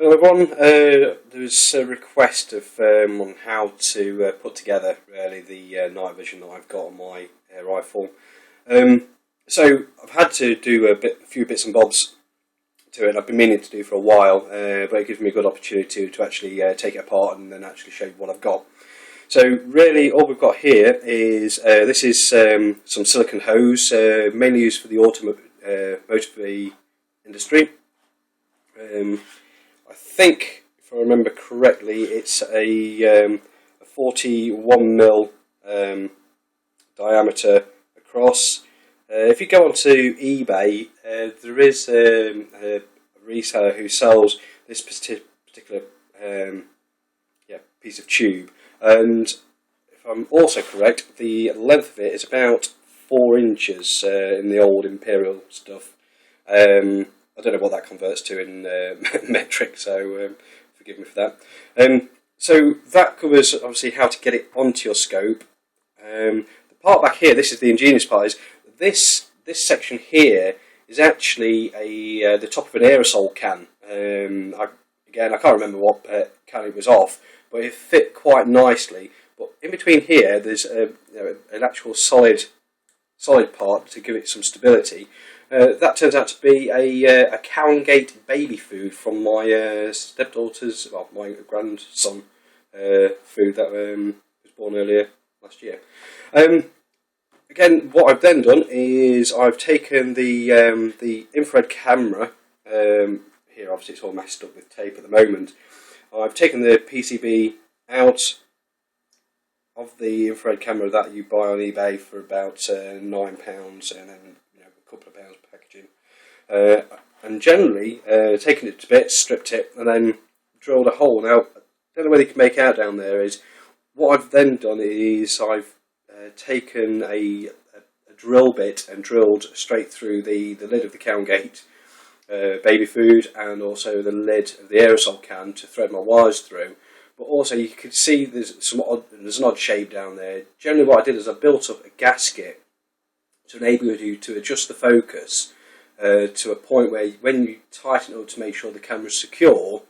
Hello everyone, there was a request of on how to put together really the night vision that I've got on my rifle. So I've had to do a few bits and bobs to it. I've been meaning to do for a while, but it gives me a good opportunity to actually take it apart and then actually show you what I've got. So really all we've got here is, this is some silicone hose, mainly used for the motor industry. I think, if I remember correctly, it's a 41mm diameter across. If you go onto eBay, there is a reseller who sells this particular piece of tube, and if I'm also correct, the length of it is about 4 inches in the old Imperial stuff. I don't know what that converts to in metric, so forgive me for that. So that covers obviously how to get it onto your scope. The part back here, this is the ingenious part, is this section here is actually the top of an aerosol can. Again, I can't remember what can it was off, but it fit quite nicely. But in between here, there's an actual solid part to give it some stability. That turns out to be a cow and gate baby food from my stepdaughter's, well, my grandson food that was born earlier last year. Again, what I've then done is I've taken the infrared camera. Here, obviously, it's all messed up with tape at the moment. I've taken the PCB out of the infrared camera that you buy on eBay for about £9, and then a couple of pounds packaging, and generally taken it to bits, stripped it, and then drilled a hole. Now, I don't know whether you can make out down there, is what I've then done is I've taken a drill bit and drilled straight through the lid of the cow and gate baby food, and also the lid of the aerosol can to thread my wires through. But also you can see there's an odd shape down there. Generally what I did is I built up a gasket to enable you to adjust the focus to a point where when you tighten it up to make sure the camera's secure,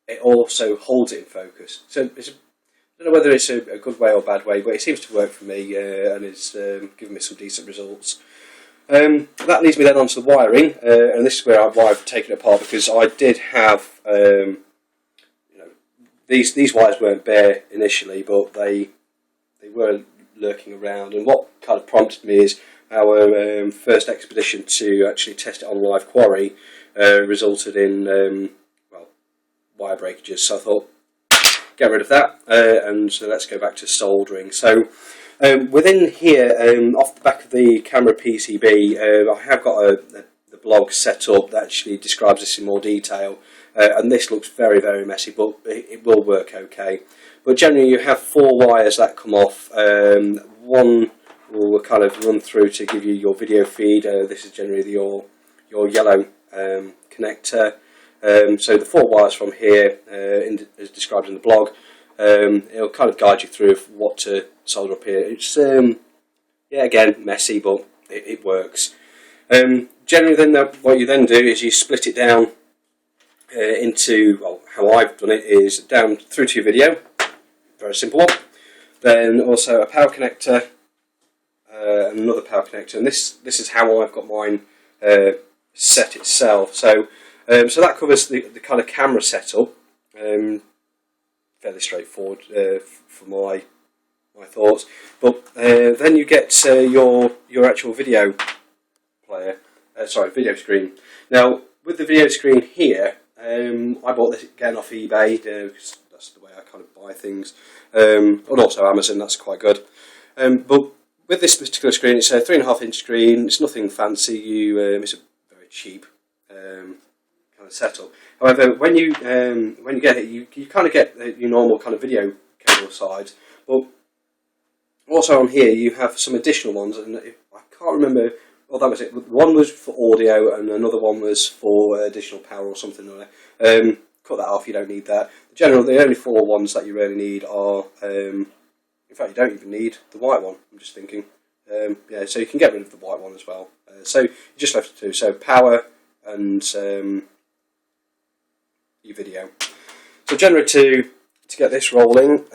it also holds it in focus. So I don't know whether it's a good way or a bad way, but it seems to work for me, and it's given me some decent results. That leads me then onto the wiring, and this is where I've taken it apart, because I did have these wires weren't bare initially, but they were lurking around, and what kind of prompted me is our first expedition to actually test it on live quarry resulted in wire breakages. So I thought, get rid of that, and so let's go back to soldering. So within here, off the back of the camera PCB, I have got the blog set up that actually describes this in more detail, and this looks very, very messy, but it will work okay. But generally you have 4 wires that come off. One will kind of run through to give you your video feed. This is generally your yellow connector. So the 4 wires from here, as described in the blog, it'll kind of guide you through what to solder up here. It's again messy, but it works. Generally, then what you then do is you split it down into, well, how I've done it is down through to your video, very simple one. Then also a power connector, and another power connector, and this is how I've got mine set itself. So that covers the kind of camera setup, fairly straightforward for my thoughts. But then you get your actual video player, video screen. Now with the video screen here, I bought this again off eBay because that's the way I kind of buy things, and also Amazon. That's quite good. But with this particular screen, it's a 3.5-inch screen. It's nothing fancy. It's a very cheap kind of setup. However, when you get it, you kind of get your normal kind of video cable sides. But also on here, you have some additional ones, and I can't remember. Well, that was it. One was for audio, and another one was for additional power or something like that. Cut that off. You don't need that. The only 4 ones that you really need are. In fact, you don't even need the white one. I'm just thinking. So you can get rid of the white one as well. So you just left 2. So power and your video. So generally to get this rolling,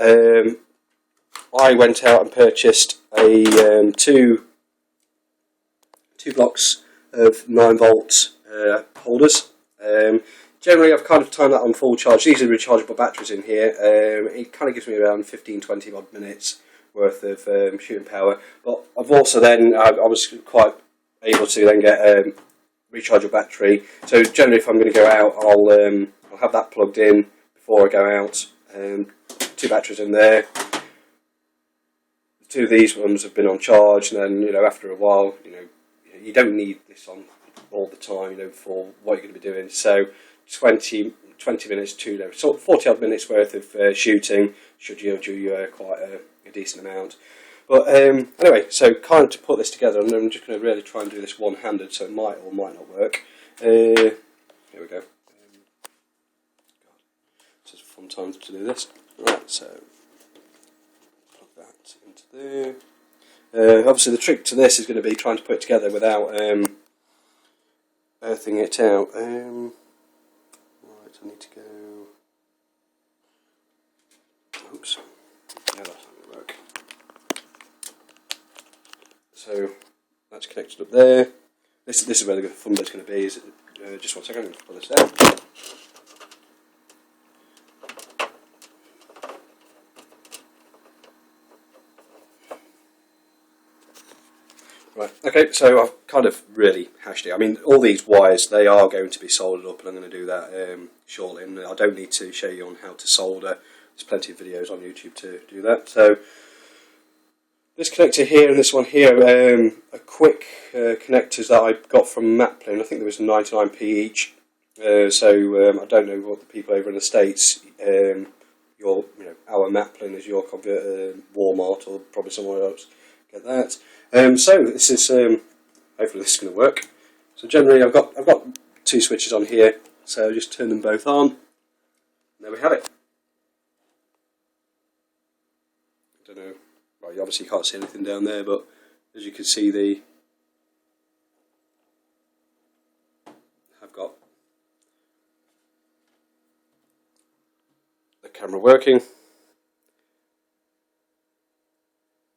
I went out and purchased a two blocks of 9-volt holders. Generally I've kind of timed that on full charge. These are rechargeable batteries in here. It kind of gives me around 15-20 odd minutes worth of shooting power, but I've also then I was quite able to then get a rechargeable battery. So generally if I'm going to go out, I'll have that plugged in before I go out. 2 batteries in there. 2 of these ones have been on charge, and then after a while, you don't need this on all the time, for what you're going to be doing. So 20 minutes to 40 odd minutes worth of shooting should yield you quite a decent amount. But anyway, so kind of to put this together, and I'm just going to really try and do this one-handed, so it might or might not work. Here we go. It's just fun times to do this. Right, so plug that into there. Obviously the trick to this is going to be trying to put it together without earthing it out. Right, I need to go. Oops. Yeah, that's not going to work. So that's connected up there. This is where the fun bit's going to be. Is just 1 second. I'm going to pull this down. Right, okay, so I've kind of really hashed it. I mean, all these wires, they are going to be soldered up, and I'm going to do that shortly. And I don't need to show you on how to solder. There's plenty of videos on YouTube to do that. So this connector here and this one here are quick connectors that I got from Maplin. I think there was 99p each. So I don't know what the people over in the States, our Maplin is your converter, Walmart or probably somewhere else. Get that. So this is hopefully this is going to work. So generally I've got 2 switches on here, so just turn them both on. There we have it. I don't know. Well, you obviously can't see anything down there, but as you can see, I've got the camera working.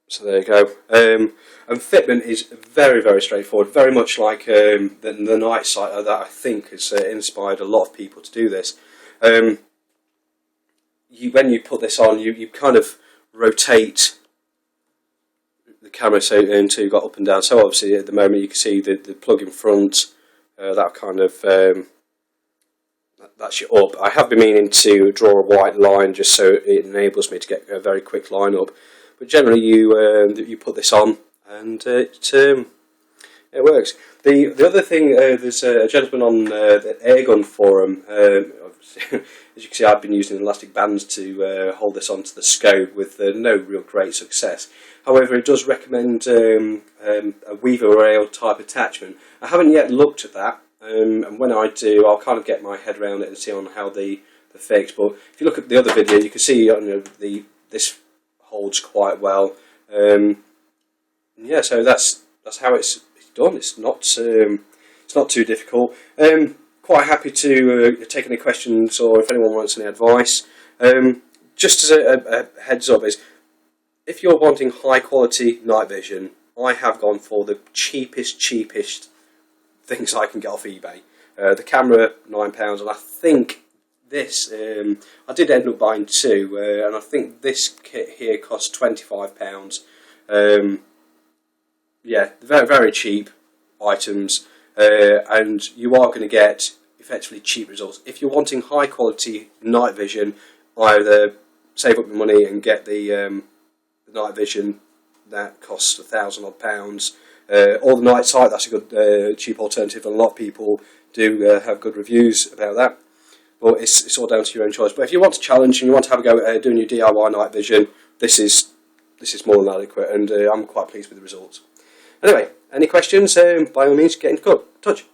So there you go. And fitment is very, very straightforward. Very much like the night sight that I think has inspired a lot of people to do this. When you put this on, you kind of rotate the camera until you've got up and down. So obviously at the moment you can see the plug in front. That kind of that's your up. I have been meaning to draw a white line just so it enables me to get a very quick line up. But generally, you put this on, and it works. The other thing, there's a gentleman on the Airgun forum. As you can see, I've been using elastic bands to hold this onto the scope with no real great success. However, it does recommend a weaver rail type attachment. I haven't yet looked at that, and when I do, I'll kind of get my head around it and see on how the fix. But if you look at the other video, you can see this holds quite well. Yeah, so that's how it's done. It's not too difficult. Quite happy to take any questions or if anyone wants any advice. Just as a heads up, is if you're wanting high quality night vision, I have gone for the cheapest things I can get off eBay. The camera, £9, and I think this, I did end up buying 2, and I think this kit here cost £25. Yeah, very, very cheap items, and you are going to get effectively cheap results. If you're wanting high quality night vision, either save up your money and get the night vision that costs £1,000 odd, or the night sight. That's a good cheap alternative, and a lot of people do have good reviews about that. Well, it's all down to your own choice. But if you want to challenge and you want to have a go at doing your DIY night vision, this is more than adequate, and I'm quite pleased with the results. Anyway, any questions? By all means, get in touch.